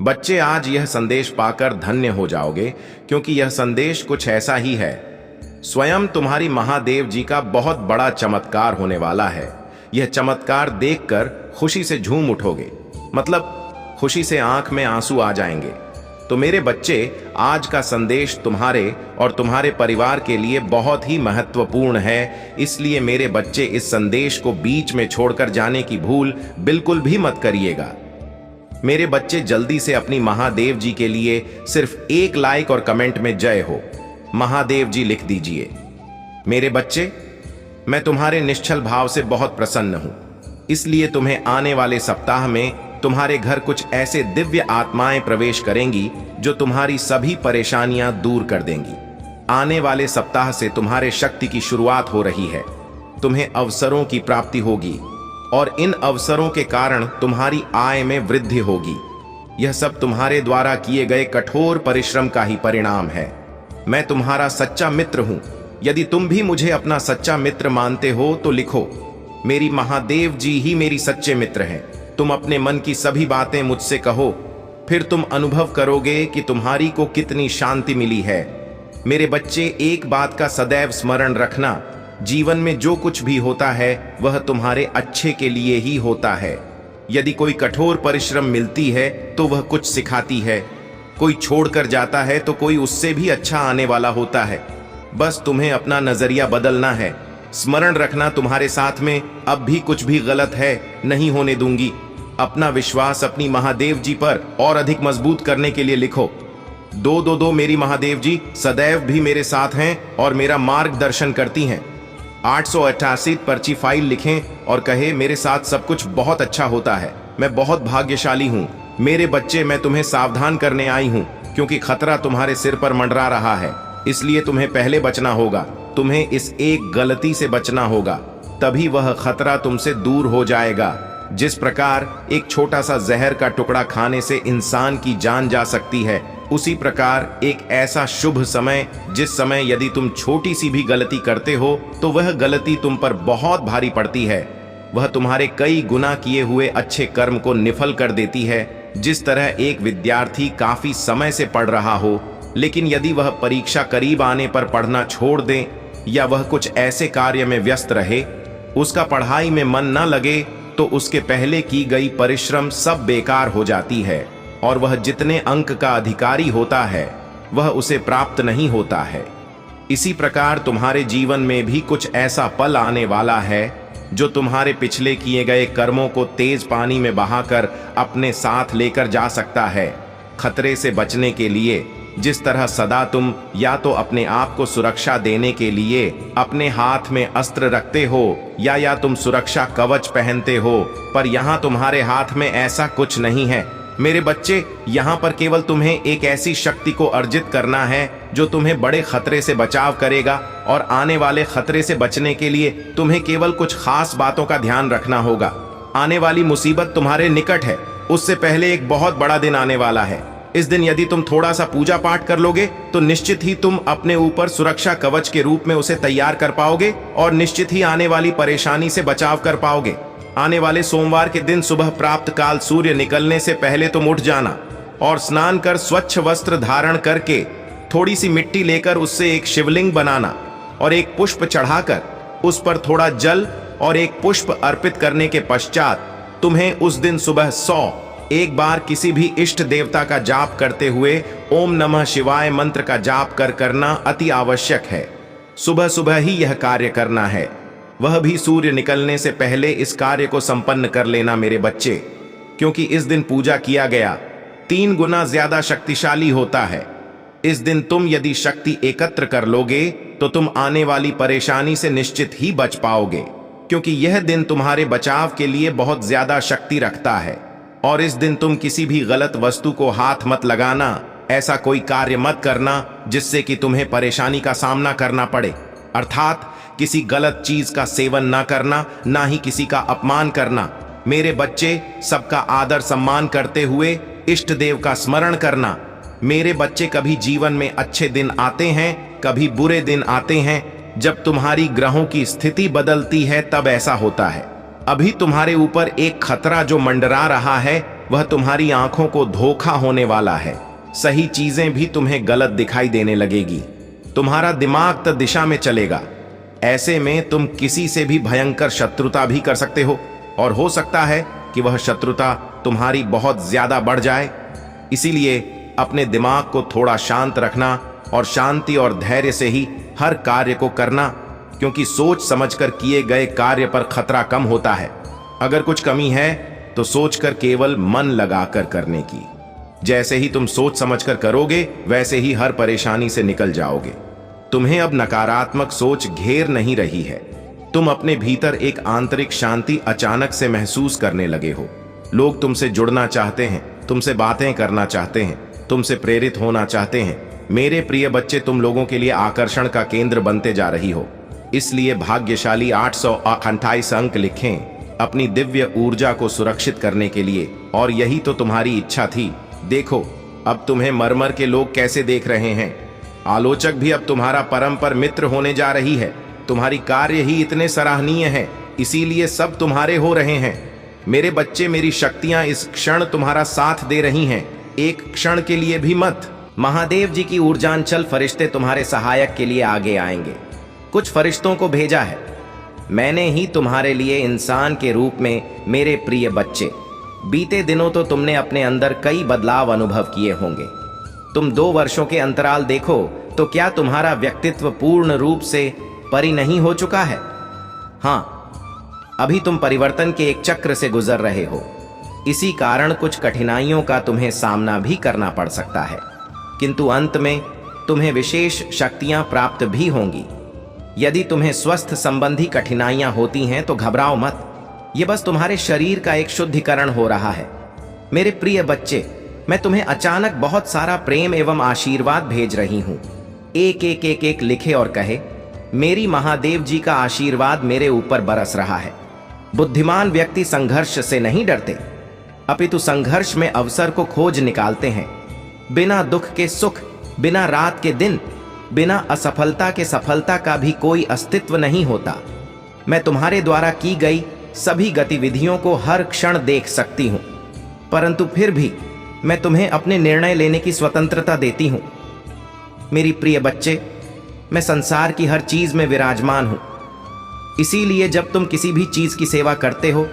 बच्चे, आज यह संदेश पाकर धन्य हो जाओगे, क्योंकि यह संदेश कुछ ऐसा ही है। स्वयं तुम्हारी महादेव जी का बहुत बड़ा चमत्कार होने वाला है। यह चमत्कार देखकर खुशी से झूम उठोगे, मतलब खुशी से आंख में आंसू आ जाएंगे। तो मेरे बच्चे, आज का संदेश तुम्हारे और तुम्हारे परिवार के लिए बहुत ही महत्वपूर्ण है। इसलिए मेरे बच्चे, इस संदेश को बीच में छोड़कर जाने की भूल बिल्कुल भी मत करिएगा। मेरे बच्चे, जल्दी से अपनी महादेव जी के लिए सिर्फ एक लाइक और कमेंट में जय हो महादेव जी लिख दीजिए। मेरे बच्चे, मैं तुम्हारे निश्चल भाव से बहुत प्रसन्न हूं। इसलिए तुम्हें आने वाले सप्ताह में तुम्हारे घर कुछ ऐसे दिव्य आत्माएं प्रवेश करेंगी जो तुम्हारी सभी परेशानियां दूर कर देंगी। आने वाले सप्ताह से तुम्हारे शक्ति की शुरुआत हो रही है। तुम्हें अवसरों की प्राप्ति होगी और इन अवसरों के कारण तुम्हारी आय में वृद्धि होगी। यह सब तुम्हारे द्वारा किए गए कठोर परिश्रम का ही परिणाम है। मैं तुम्हारा सच्चा मित्र हूं। यदि तुम भी मुझे अपना सच्चा मित्र मानते हो तो लिखो, मेरी महादेव जी ही मेरी सच्चे मित्र हैं। तुम अपने मन की सभी बातें मुझसे कहो, फिर तुम अनुभव करोगे कि तुम्हारी को कितनी शांति मिली है। मेरे बच्चे, एक बात का सदैव स्मरण रखना, जीवन में जो कुछ भी होता है वह तुम्हारे अच्छे के लिए ही होता है। यदि कोई कठोर परिश्रम मिलती है तो वह कुछ सिखाती है। कोई छोड़कर जाता है तो कोई उससे भी अच्छा आने वाला होता है। बस तुम्हें अपना नजरिया बदलना है। स्मरण रखना, तुम्हारे साथ में अब भी कुछ भी गलत है नहीं होने दूंगी। अपना विश्वास अपनी महादेव जी पर और अधिक मजबूत करने के लिए लिखो, 222 मेरी महादेव जी सदैव भी मेरे साथ हैं और मेरा मार्गदर्शन करती हैं। 888 पर्ची फाइल लिखें और कहे, मेरे साथ सब कुछ बहुत अच्छा होता है, मैं बहुत भाग्यशाली हूँ। मेरे बच्चे, मैं तुम्हें सावधान करने आई हूँ, क्योंकि खतरा तुम्हारे सिर पर मंडरा रहा है। इसलिए तुम्हें पहले बचना होगा। तुम्हें इस एक गलती से बचना होगा, तभी वह खतरा तुमसे दूर हो जाएगा। जिस प्रकार एक छोटा सा जहर का टुकड़ा खाने से इंसान की जान जा सकती है, उसी प्रकार एक ऐसा शुभ समय जिस समय यदि तुम छोटी सी भी गलती करते हो तो वह गलती तुम पर बहुत भारी पड़ती है। वह तुम्हारे कई गुना किए हुए अच्छे कर्म को निफल कर देती है। जिस तरह एक विद्यार्थी काफी समय से पढ़ रहा हो, लेकिन यदि वह परीक्षा करीब आने पर पढ़ना छोड़ दे या वह कुछ ऐसे कार्य में व्यस्त रहे, उसका पढ़ाई में मन न लगे, तो उसके पहले की गई परिश्रम सब बेकार हो जाती है और वह जितने अंक का अधिकारी होता है वह उसे प्राप्त नहीं होता है। इसी प्रकार तुम्हारे जीवन में भी कुछ ऐसा पल आने वाला है जो तुम्हारे पिछले किए गए कर्मों को तेज पानी में बहाकर अपने साथ लेकर जा सकता है। खतरे से बचने के लिए जिस तरह सदा तुम या तो अपने आप को सुरक्षा देने के लिए अपने हाथ में अस्त्र रखते हो या तुम सुरक्षा कवच पहनते हो, पर यहाँ तुम्हारे हाथ में ऐसा कुछ नहीं है। मेरे बच्चे, यहाँ पर केवल तुम्हें एक ऐसी शक्ति को अर्जित करना है जो तुम्हें बड़े खतरे से बचाव करेगा, और आने वाले खतरे से बचने के लिए तुम्हें केवल कुछ खास बातों का ध्यान रखना होगा। आने वाली मुसीबत तुम्हारे निकट है, उससे पहले एक बहुत बड़ा दिन आने वाला है। इस दिन यदि तुम थोड़ा सा पूजा पाठ कर लोगे तो निश्चित ही तुम अपने ऊपर सुरक्षा कवच के रूप में उसे तैयार कर पाओगे और निश्चित ही आने वाली परेशानी से बचाव कर पाओगे। आने वाले सोमवार के दिन सुबह प्राप्त काल सूर्य निकलने से पहले तुम उठ जाना और स्नान कर स्वच्छ वस्त्र धारण करके थोड़ी सी मिट्टी लेकर उससे एक शिवलिंग बनाना और एक पुष्प चढ़ाकर उस पर थोड़ा जल और एक पुष्प अर्पित करने के पश्चात तुम्हें उस दिन सुबह 101 बार किसी भी इष्ट देवता का जाप करते हुए ओम नमः शिवाय मंत्र का जाप करना अति आवश्यक है। सुबह सुबह ही यह कार्य करना है, वह भी सूर्य निकलने से पहले इस कार्य को संपन्न कर लेना मेरे बच्चे, क्योंकि इस दिन पूजा किया गया 3 गुना ज्यादा शक्तिशाली होता है। इस दिन तुम यदि शक्ति एकत्र कर लोगे तो तुम आने वाली परेशानी से निश्चित ही बच पाओगे, क्योंकि यह दिन तुम्हारे बचाव के लिए बहुत ज्यादा शक्ति रखता है। और इस दिन तुम किसी भी गलत वस्तु को हाथ मत लगाना, ऐसा कोई कार्य मत करना जिससे कि तुम्हें परेशानी का सामना करना पड़े, अर्थात किसी गलत चीज का सेवन ना करना, ना ही किसी का अपमान करना। मेरे बच्चे, सबका आदर सम्मान करते हुए इष्ट देव का स्मरण करना। मेरे बच्चे, कभी जीवन में अच्छे दिन आते हैं, कभी बुरे दिन आते हैं। जब तुम्हारी ग्रहों की स्थिति बदलती है तब ऐसा होता है। अभी तुम्हारे ऊपर एक खतरा जो मंडरा रहा है वह तुम्हारी आंखों को धोखा होने वाला है। सही चीजें भी तुम्हें गलत दिखाई देने लगेगी। तुम्हारा दिमाग तो दिशा में चलेगा। ऐसे में तुम किसी से भी भयंकर शत्रुता भी कर सकते हो और हो सकता है कि वह शत्रुता तुम्हारी बहुत ज्यादा बढ़ जाए। इसीलिए अपने दिमाग को थोड़ा शांत रखना और शांति और धैर्य से ही हर कार्य को करना, क्योंकि सोच समझकर किए गए कार्य पर खतरा कम होता है। अगर कुछ कमी है तो सोचकर केवल मन लगाकर करने की। जैसे ही तुम सोच समझकर करोगे वैसे ही हर परेशानी से निकल जाओगे। तुम्हें अब नकारात्मक सोच घेर नहीं रही है। तुम अपने भीतर एक आंतरिक शांति अचानक से महसूस करने लगे हो। लोग तुमसे जुड़ना चाहते हैं, तुमसे बातें करना चाहते हैं, तुमसे प्रेरित होना चाहते हैं। मेरे प्रिय बच्चे, तुम लोगों के लिए आकर्षण का केंद्र बनते जा रही हो। इसलिए भाग्यशाली 828 अंक लिखें अपनी दिव्य ऊर्जा को सुरक्षित करने के लिए, और यही तो तुम्हारी इच्छा थी। देखो अब तुम्हें मरमर के लोग कैसे देख रहे हैं। आलोचक भी अब तुम्हारा परम मित्र होने जा रही है। तुम्हारी कार्य ही इतने सराहनीय हैं, इसीलिए सब तुम्हारे हो रहे हैं। मेरे बच्चे, मेरी शक्तियां इस क्षण तुम्हारा साथ दे रही हैं। एक क्षण के लिए भी मत। महादेव जी की ऊर्जांचल फरिश्ते तुम्हारे सहायक के लिए आगे आएंगे। कुछ फरिश्तों को भेजा है मैंने ही तुम्हारे लिए इंसान के रूप में। मेरे प्रिय बच्चे, बीते दिनों तो तुमने अपने अंदर कई बदलाव अनुभव किए होंगे। तुम 2 वर्षों के अंतराल देखो तो क्या तुम्हारा व्यक्तित्व पूर्ण रूप से परि नहीं हो चुका है? हाँ, अभी तुम परिवर्तन के एक चक्र से गुजर रहे हो। इसी कारण कुछ कठिनाइयों का तुम्हें सामना भी करना पड़ सकता है, किंतु अंत में तुम्हें विशेष शक्तियां प्राप्त भी होंगी। यदि तुम्हें स्वास्थ्य संबंधी कठिनाइयां होती हैं तो घबराओ मत। यह बस तुम्हारे शरीर का एक शुद्धिकरण हो रहा है। मेरे प्रिय बच्चे, मैं तुम्हें अचानक बहुत सारा प्रेम एवं आशीर्वाद भेज रही हूं। एक लिखे और कहे, मेरी महादेव जी का आशीर्वाद मेरे ऊपर बरस रहा है। बुद्धिमान व्यक्ति संघर्ष से नहीं डरते, अपितु संघर्ष में अवसर को खोज निकालते हैं। बिना दुख के सुख, बिना रात के दिन, बिना असफलता के सफलता का भी कोई अस्तित्व नहीं होता। मैं तुम्हारे द्वारा की गई सभी गतिविधियों को हर क्षण देख सकती हूं, परंतु फिर भी मैं तुम्हें अपने निर्णय लेने की स्वतंत्रता देती हूं। मेरी प्रिय बच्चे, मैं संसार की हर चीज में विराजमान हूं। इसीलिए जब तुम किसी भी चीज की सेवा करते हो,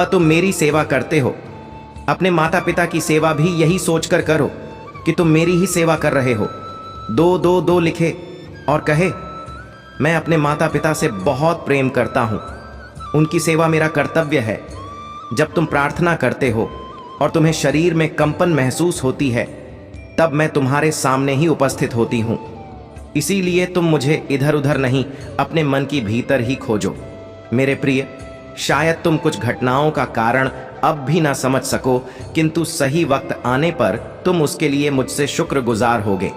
तुम मेरी सेवा करते हो। अपने माता पिता की सेवा भी यही सोचकर करो कि तुम मेरी ही सेवा कर रहे हो। 222 लिखे और कहे, मैं अपने माता पिता से बहुत प्रेम करता हूं। उनकी सेवा मेरा कर्तव्य है। जब तुम प्रार्थना करते हो और तुम्हें शरीर में कंपन महसूस होती है, तब मैं तुम्हारे सामने ही उपस्थित होती हूं। इसीलिए तुम मुझे इधर उधर नहीं, अपने मन की भीतर ही खोजो। मेरे प्रिय, शायद तुम कुछ घटनाओं का कारण अब भी ना समझ सको, किंतु सही वक्त आने पर तुम उसके लिए मुझसे शुक्रगुजार होगे।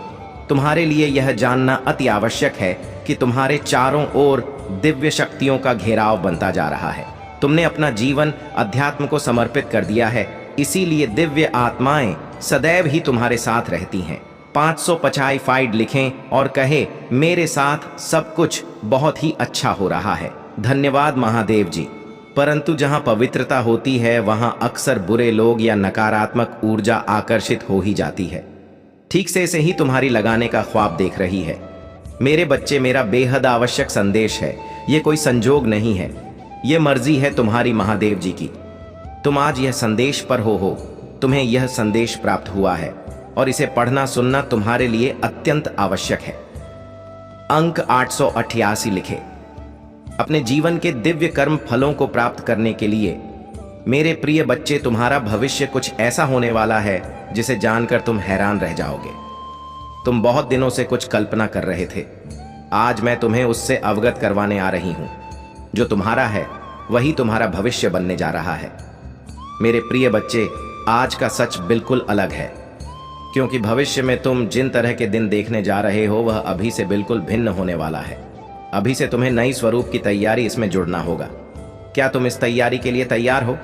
तुम्हारे लिए यह जानना अति आवश्यक है कि तुम्हारे चारों ओर दिव्य शक्तियों का घेराव बनता जा रहा है। तुमने अपना जीवन अध्यात्म को समर्पित कर दिया है, इसीलिए दिव्य आत्माएं सदैव ही तुम्हारे साथ रहती हैं। 555 लिखें और कहे, मेरे साथ सब कुछ बहुत ही अच्छा हो रहा है। धन्यवाद महादेव जी। परंतु जहां पवित्रता होती है वहां अक्सर बुरे लोग या नकारात्मक ऊर्जा आकर्षित हो ही जाती है। ठीक से इसे ही तुम्हारी लगाने का ख्वाब देख रही है। मेरे बच्चे, मेरा बेहद आवश्यक संदेश है। ये कोई संजोग नहीं है, ये मर्जी है तुम्हारी महादेव जी की। तुम आज यह संदेश पर हो, तुम्हें यह संदेश प्राप्त हुआ है और इसे पढ़ना सुनना तुम्हारे लिए अत्यंत आवश्यक है। अंक 888 लिखे। अपने जीवन के दिव्य कर्म फलों को प्राप्त करने के लिए मेरे प्रिय बच्चे, तुम्हारा भविष्य कुछ ऐसा होने वाला है जिसे जानकर तुम हैरान रह जाओगे। तुम बहुत दिनों से कुछ कल्पना कर रहे थे, आज मैं तुम्हें उससे अवगत करवाने आ रही हूं। जो तुम्हारा है वही तुम्हारा भविष्य बनने जा रहा है। मेरे प्रिय बच्चे, आज का सच बिल्कुल अलग है, क्योंकि भविष्य में तुम जिन तरह के दिन देखने जा रहे हो वह अभी से बिल्कुल भिन्न होने वाला है। अभी से तुम्हें नई स्वरूप की तैयारी इसमें जुड़ना होगा। क्या तुम इस तैयारी के लिए तैयार हो?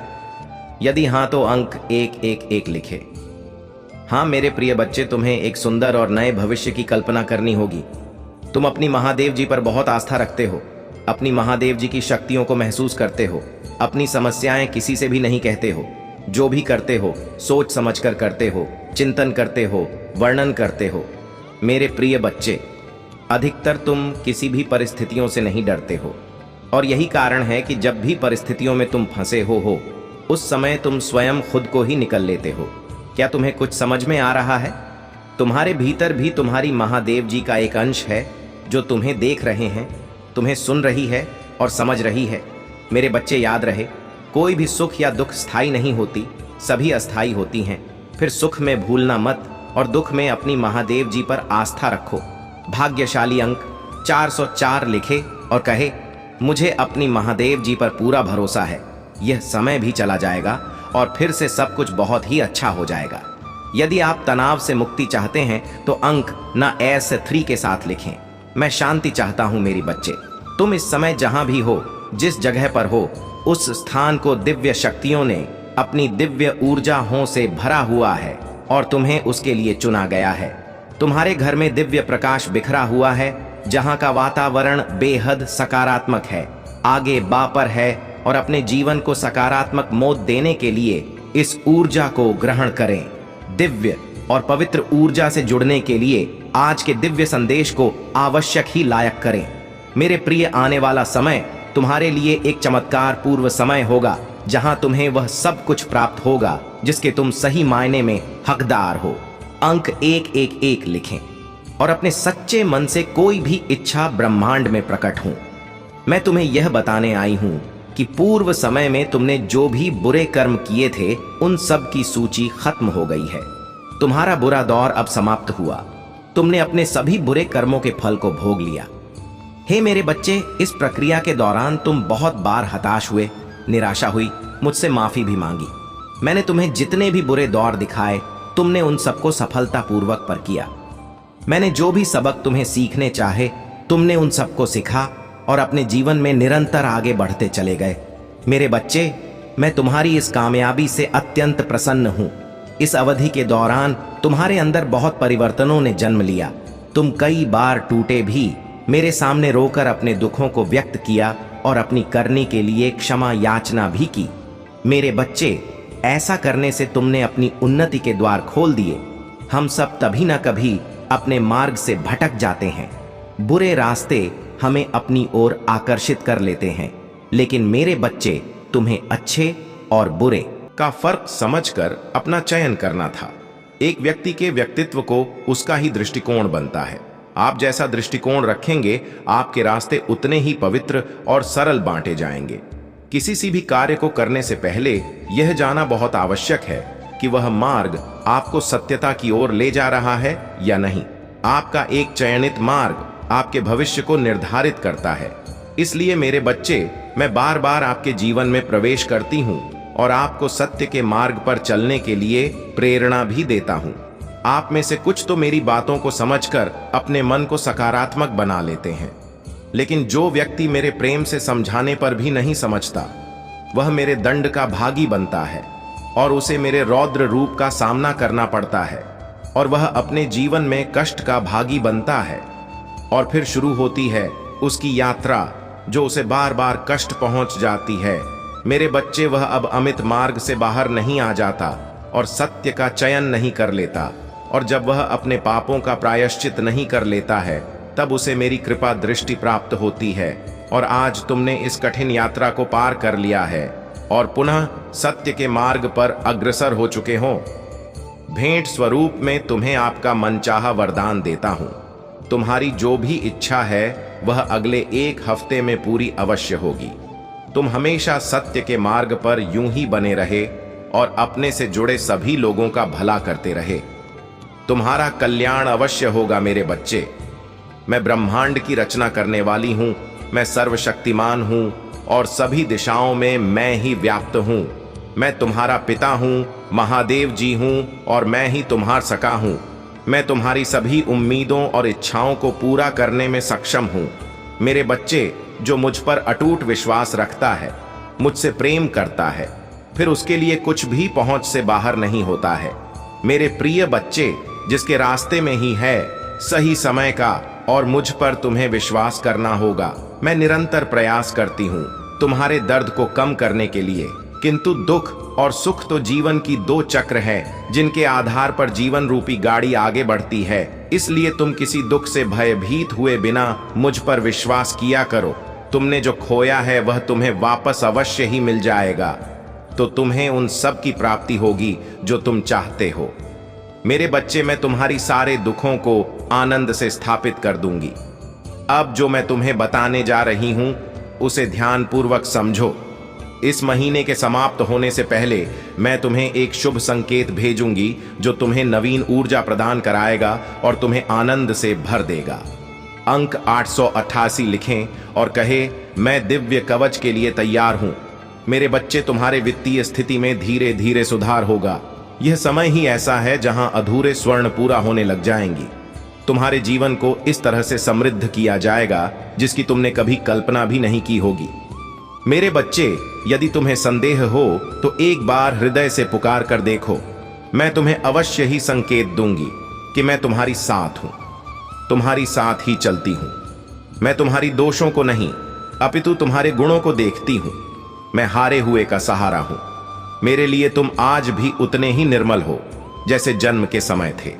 यदि हां तो अंक 111 लिखे। हाँ मेरे प्रिय बच्चे, तुम्हें एक सुंदर और नए भविष्य की कल्पना करनी होगी। तुम अपनी महादेव जी पर बहुत आस्था रखते हो, अपनी महादेव जी की शक्तियों को महसूस करते हो, अपनी समस्याएं किसी से भी नहीं कहते हो। जो भी करते हो सोच समझकर करते हो, चिंतन करते हो, वर्णन करते हो। मेरे प्रिय बच्चे, अधिकतर तुम किसी भी परिस्थितियों से नहीं डरते हो, और यही कारण है कि जब भी परिस्थितियों में तुम फंसे हो उस समय तुम स्वयं खुद को ही निकल लेते हो। क्या तुम्हें कुछ समझ में आ रहा है? तुम्हारे भीतर भी तुम्हारी महादेव जी का एक अंश है जो तुम्हें देख रहे हैं, तुम्हें सुन रही है और समझ रही है। मेरे बच्चे, याद रहे, कोई भी सुख या दुख स्थायी नहीं होती, सभी अस्थायी होती हैं। फिर सुख में भूलना मत और दुख में अपनी महादेव जी पर आस्था रखो। भाग्यशाली अंक 404 लिखे और कहे, मुझे अपनी महादेव जी पर पूरा भरोसा है। यह समय भी चला जाएगा और फिर से सब कुछ बहुत ही अच्छा हो जाएगा। यदि आप तनाव से मुक्ति चाहते हैं तो अंक ना S3 के साथ लिखें। मैं शांति चाहता हूं मेरी बच्चे। तुम इस समय जहां भी हो, जिस जगह पर हो, उस स्थान को दिव्य शक्तियों ने अपनी दिव्य ऊर्जाओं से भरा हुआ है और तुम्हें उसके लिए चुना गया है। तुम्हारे घर में दिव्य प्रकाश बिखरा हुआ है, जहां का वातावरण बेहद सकारात्मक है, आगे बापर है, और अपने जीवन को सकारात्मक मोड़ देने के लिए इस ऊर्जा को ग्रहण करें। दिव्य और पवित्र ऊर्जा से जुड़ने के लिए आज के दिव्य संदेश को आवश्यक ही लायक करें। मेरे प्रिय, आने वाला समय तुम्हारे लिए एक चमत्कार पूर्व समय होगा, जहां तुम्हें वह सब कुछ प्राप्त होगा जिसके तुम सही मायने में हकदार हो। अंक 111 लिखें और अपने सच्चे मन से कोई भी इच्छा ब्रह्मांड में प्रकट हो। मैं तुम्हें यह बताने आई हूं कि पूर्व समय में तुमने जो भी बुरे कर्म किए थे, उन सब की सूची खत्म हो गई है। तुम्हारा बुरा दौर अब समाप्त हुआ। तुमने अपने सभी बुरे कर्मों के फल को भोग लिया। हे मेरे बच्चे, इस प्रक्रिया के दौरान तुम बहुत बार हताश हुए, निराशा हुई, मुझसे माफी भी मांगी। मैंने तुम्हें जितने भी बुरे दौर दिखाए, तुमने उन सबको सफलतापूर्वक पर किया। मैंने जो भी सबक तुम्हें सीखने चाहे, तुमने उन सबको सीखा और अपने जीवन में निरंतर आगे बढ़ते चले गए। मेरे बच्चे, मैं तुम्हारी इस कामयाबी से अत्यंत प्रसन्न हूं। इस अवधि के दौरान तुम्हारे अंदर बहुत परिवर्तनों ने जन्म लिया। तुम कई बार टूटे भी, मेरे सामने रोकर अपने दुखों को व्यक्त किया और अपनी करनी के लिए क्षमा याचना भी की। मेरे बच्चे, ऐसा करने से तुमने अपनी उन्नति के द्वार खोल दिए। हम सब तभी न कभी अपने मार्ग से भटक जाते हैं। बुरे रास्ते हमें अपनी ओर आकर्षित कर लेते हैं, लेकिन मेरे बच्चे, तुम्हें अच्छे और बुरे का फर्क समझकर अपना चयन करना था। एक व्यक्ति के व्यक्तित्व को उसका ही दृष्टिकोण बनता है। आप जैसा दृष्टिकोण रखेंगे, आपके रास्ते उतने ही पवित्र और सरल बांटे जाएंगे। किसी सी भी कार्य को करने से पहले यह जानना बहुत आवश्यक है कि वह मार्ग आपको सत्यता की ओर ले जा रहा है या नहीं। आपका एक चयनित मार्ग आपके भविष्य को निर्धारित करता है। इसलिए मेरे बच्चे, मैं बार बार आपके जीवन में प्रवेश करती हूँ और आपको सत्य के मार्ग पर चलने के लिए प्रेरणा भी देता हूँ। आप में से कुछ तो मेरी बातों को समझकर अपने मन को सकारात्मक बना लेते हैं, लेकिन जो व्यक्ति मेरे प्रेम से समझाने पर भी नहीं समझता, वह मेरे दंड का भागी बनता है और उसे मेरे रौद्र रूप का सामना करना पड़ता है, और वह अपने जीवन में कष्ट का भागी बनता है। और फिर शुरू होती है उसकी यात्रा, जो उसे बार बार कष्ट पहुंच जाती है। मेरे बच्चे, वह अब अमित मार्ग से बाहर नहीं आ जाता और सत्य का चयन नहीं कर लेता, और जब वह अपने पापों का प्रायश्चित नहीं कर लेता है, तब उसे मेरी कृपा दृष्टि प्राप्त होती है। और आज तुमने इस कठिन यात्रा को पार कर लिया है और पुनः सत्य के मार्ग पर अग्रसर हो चुके हो। भेंट स्वरूप में तुम्हें आपका मनचाहा वरदान देता हूं। तुम्हारी जो भी इच्छा है वह अगले 1 हफ्ते में पूरी अवश्य होगी। तुम हमेशा सत्य के मार्ग पर यूं ही बने रहे और अपने से जुड़े सभी लोगों का भला करते रहे। तुम्हारा कल्याण अवश्य होगा मेरे बच्चे। मैं ब्रह्मांड की रचना करने वाली हूं। मैं सर्वशक्तिमान हूं और सभी दिशाओं में मैं ही व्याप्त हूं। मैं तुम्हारा पिता हूं, महादेव जी हूं, और मैं ही तुम्हार सखा हूं। मैं तुम्हारी सभी उम्मीदों और इच्छाओं को पूरा करने में सक्षम हूं। मेरे बच्चे, जो मुझ पर अटूट विश्वास रखता है, मुझसे प्रेम करता है, फिर उसके लिए कुछ भी पहुंच से बाहर नहीं होता है। मेरे प्रिय बच्चे, जिसके रास्ते में ही है सही समय का, और मुझ पर तुम्हें विश्वास करना होगा। मैं निरंतर प्रयास करती हूँ तुम्हारे दर्द को कम करने के लिए, किंतु दुख और सुख तो जीवन की दो चक्र है जिनके आधार पर जीवन रूपी गाड़ी आगे बढ़ती है। इसलिए तुम किसी दुख से भयभीत हुए बिना मुझ पर विश्वास किया करो। तुमने जो खोया है वह तुम्हें वापस अवश्य ही मिल जाएगा, तो तुम्हें उन सब की प्राप्ति होगी जो तुम चाहते हो। मेरे बच्चे, मैं तुम्हारी सारे दुखों को आनंद से स्थापित कर दूंगी। अब जो मैं तुम्हें बताने जा रही हूं उसे ध्यानपूर्वक समझो। इस महीने के समाप्त होने से पहले मैं तुम्हें एक शुभ संकेत भेजूंगी जो तुम्हें नवीन ऊर्जा प्रदान कराएगा और तुम्हें आनंद से भर देगा। अंक 888 लिखें और कहे, मैं दिव्य कवच के लिए तैयार हूं। मेरे बच्चे, तुम्हारे वित्तीय स्थिति में धीरे धीरे सुधार होगा। यह समय ही ऐसा है जहां अधूरे स्वर्ण पूरा होने लग जाएंगी। तुम्हारे जीवन को इस तरह से समृद्ध किया जाएगा जिसकी तुमने कभी कल्पना भी नहीं की होगी। मेरे बच्चे, यदि तुम्हें संदेह हो तो एक बार हृदय से पुकार कर देखो। मैं तुम्हें अवश्य ही संकेत दूंगी कि मैं तुम्हारी साथ हूं, तुम्हारी साथ ही चलती हूं। मैं तुम्हारी दोषों को नहीं अपितु तुम्हारे गुणों को देखती हूं। मैं हारे हुए का सहारा हूं। मेरे लिए तुम आज भी उतने ही निर्मल हो जैसे जन्म के समय थे।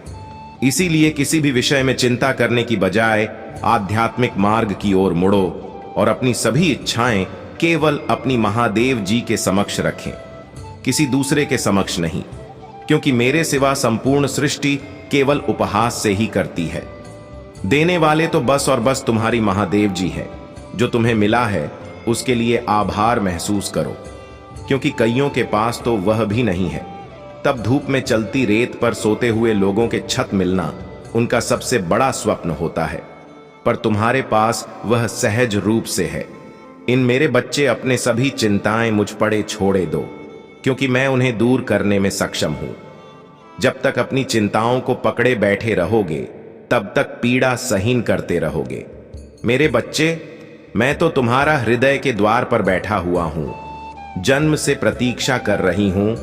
इसीलिए किसी भी विषय में चिंता करने की बजाय आध्यात्मिक मार्ग की ओर मुड़ो और अपनी सभी इच्छाएं केवल अपनी महादेव जी के समक्ष रखें, किसी दूसरे के समक्ष नहीं, क्योंकि मेरे सिवा संपूर्ण सृष्टि केवल उपहास से ही करती है। देने वाले तो बस और बस तुम्हारी महादेव जी है। जो तुम्हें मिला है उसके लिए आभार महसूस करो, क्योंकि कईयों के पास तो वह भी नहीं है। तब धूप में चलती रेत पर सोते हुए लोगों के छत मिलना उनका सबसे बड़ा स्वप्न होता है, पर तुम्हारे पास वह सहज रूप से है। इन मेरे बच्चे, अपने सभी चिंताएं मुझ पड़े छोड़े दो, क्योंकि मैं उन्हें दूर करने में सक्षम हूं। जब तक अपनी चिंताओं को पकड़े बैठे रहोगे तब तक पीड़ा सहन करते रहोगे। मेरे बच्चे, मैं तो तुम्हारा हृदय के द्वार पर बैठा हुआ हूं। जन्म से प्रतीक्षा कर रही हूं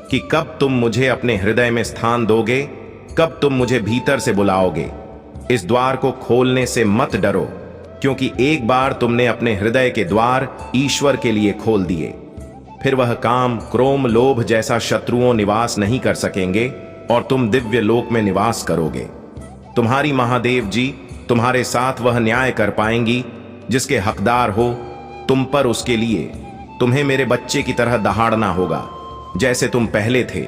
कि कब तुम मुझे अपने हृदय में स्थान दोगे, कब तुम मुझे भीतर से बुलाओगे। इस द्वार को खोलने से मत डरो, क्योंकि एक बार तुमने अपने हृदय के द्वार ईश्वर के लिए खोल दिए, फिर वह काम, क्रोम, लोभ जैसा शत्रुओं निवास नहीं कर सकेंगे और तुम दिव्य लोक में निवास करोगे। तुम्हारी महादेव जी तुम्हारे साथ वह न्याय कर पाएंगी जिसके हकदार हो तुम पर। उसके लिए तुम्हें मेरे बच्चे की तरह दहाड़ना होगा जैसे तुम पहले थे।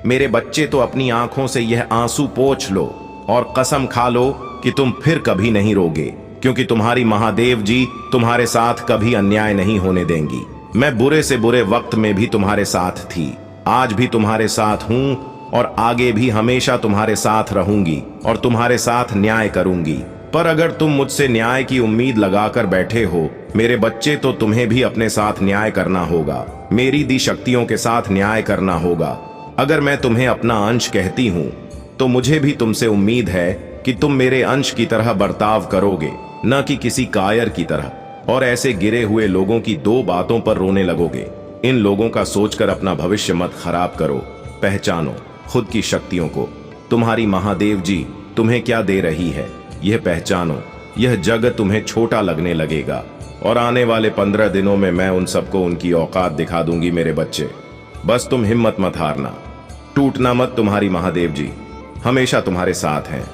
मेरे बच्चे, तो अपनी आंखों से यह आंसू पोंछ लो और कसम खा लो कि तुम फिर कभी नहीं रोगे, क्योंकि तुम्हारी महादेव जी तुम्हारे साथ कभी अन्याय नहीं होने देंगी। मैं बुरे से बुरे वक्त में भी तुम्हारे साथ थी, आज भी तुम्हारे साथ हूं और आगे भी हमेशा तुम्हारे साथ रहूंगी और तुम्हारे साथ न्याय करूंगी। पर अगर तुम मुझसे न्याय की उम्मीद लगाकर बैठे हो मेरे बच्चे, तो तुम्हें भी अपने साथ न्याय करना होगा, मेरी दी शक्तियों के साथ न्याय करना होगा। अगर मैं तुम्हें अपना अंश कहती हूं तो मुझे भी तुमसे उम्मीद है कि तुम मेरे अंश की तरह बर्ताव करोगे, न कि किसी कायर की तरह। और ऐसे गिरे हुए लोगों की दो बातों पर रोने लगोगे। इन लोगों का सोचकर अपना भविष्य मत खराब करो। पहचानो खुद की शक्तियों को। तुम्हारी महादेव जी तुम्हें क्या दे रही है यह पहचानो। यह जग तुम्हें छोटा लगने लगेगा और आने वाले 15 दिनों में मैं उन सबको उनकी औकात दिखा दूंगी। मेरे बच्चे, बस तुम हिम्मत मत हारना, टूटना मत। तुम्हारी महादेव जी हमेशा तुम्हारे साथ हैं।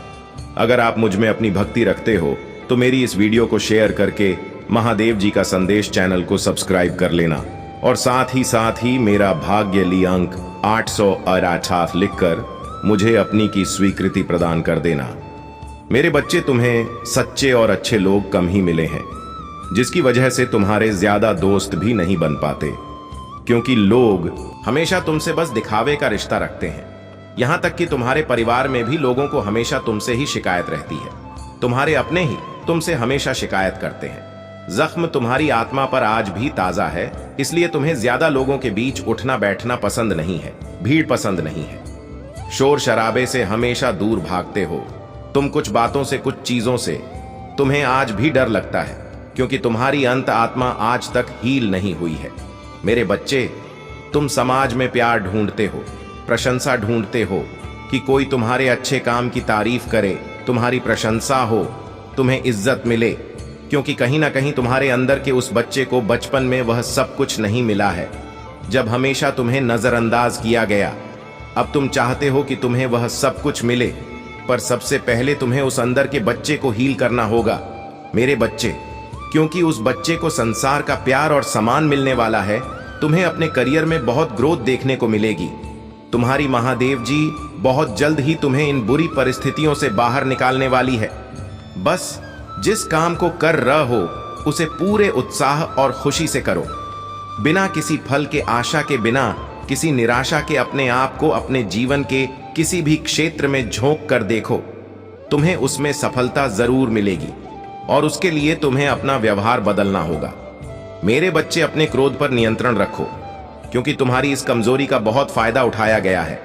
अगर आप मुझ में अपनी भक्ति रखते हो तो मेरी इस वीडियो को शेयर करके महादेव जी का संदेश चैनल को सब्सक्राइब कर लेना और साथ ही मेरा भाग्यली अंक 888 लिखकर मुझे अपनी की स्वीकृति प्रदान कर देना। मेरे बच्चे, तुम्हें सच्चे और अच्छे लोग कम ही मिले हैं, जिसकी वजह से तुम्हारे ज्यादा दोस्त भी नहीं बन पाते, क्योंकि लोग हमेशा तुमसे बस दिखावे का रिश्ता रखते हैं। यहां तक कि तुम्हारे परिवार में भी लोगों को हमेशा तुमसे ही शिकायत रहती है। तुम्हारे अपने ही तुमसे हमेशा शिकायत करते हैं। जख्म तुम्हारी आत्मा पर आज भी ताजा है, इसलिए तुम्हें ज्यादा लोगों के बीच उठना बैठना पसंद नहीं है, भीड़ पसंद नहीं है। शोर शराबे से हमेशा दूर भागते हो तुम। कुछ बातों से, कुछ चीजों से तुम्हें आज भी डर लगता है, क्योंकि तुम्हारी अंत आत्मा आज तक हील नहीं हुई है। मेरे बच्चे, तुम समाज में प्यार ढूंढते हो, प्रशंसा ढूंढते हो कि कोई तुम्हारे अच्छे काम की तारीफ करे, तुम्हारी प्रशंसा हो, तुम्हें इज्जत मिले, क्योंकि कहीं ना कहीं तुम्हारे अंदर के उस बच्चे को बचपन में वह सब कुछ नहीं मिला है। जब हमेशा तुम्हें नजरअंदाज किया गया। अब तुम चाहते हो कि तुम्हें वह सब कुछ मिले, पर सबसे पहले तुम्हें उस अंदर के बच्चे को हील करना होगा, मेरे बच्चे, क्योंकि उस बच्चे को संसार का प्यार और सम्मान मिलने वाला है। तुम्हें अपने करियर में बहुत ग्रोथ देखने को मिलेगी। तुम्हारी महादेव जी बहुत जल्द ही तुम्हें इन बुरी परिस्थितियों से बाहर निकालने वाली है। बस जिस काम को कर रहे हो उसे पूरे उत्साह और खुशी से करो, बिना किसी फल के आशा के, बिना किसी निराशा के अपने आप को अपने जीवन के किसी भी क्षेत्र में झोंक कर देखो। तुम्हें उसमें सफलता जरूर मिलेगी और उसके लिए तुम्हें अपना व्यवहार बदलना होगा। मेरे बच्चे, अपने क्रोध पर नियंत्रण रखो, क्योंकि तुम्हारी इस कमजोरी का बहुत फायदा उठाया गया है।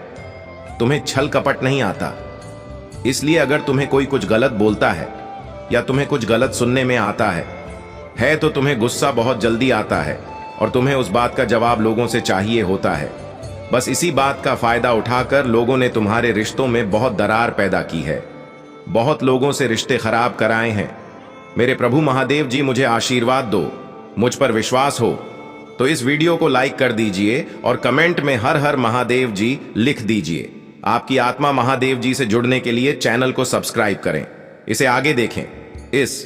तुम्हें छल कपट नहीं आता, इसलिए अगर तुम्हें कोई कुछ गलत बोलता है या तुम्हें कुछ गलत सुनने में आता है तो तुम्हें गुस्सा बहुत जल्दी आता है और तुम्हें उस बात का जवाब लोगों से चाहिए होता है। बस इसी बात का फायदा उठाकर लोगों ने तुम्हारे रिश्तों में बहुत दरार पैदा की है, बहुत लोगों से रिश्ते खराब कराए हैं। मेरे प्रभु महादेव जी, मुझे आशीर्वाद दो, मुझ पर विश्वास हो तो इस वीडियो को लाइक कर दीजिए और कमेंट में हर हर महादेव जी लिख दीजिए। आपकी आत्मा महादेव जी से जुड़ने के लिए चैनल को सब्सक्राइब करें, इसे आगे देखें। इस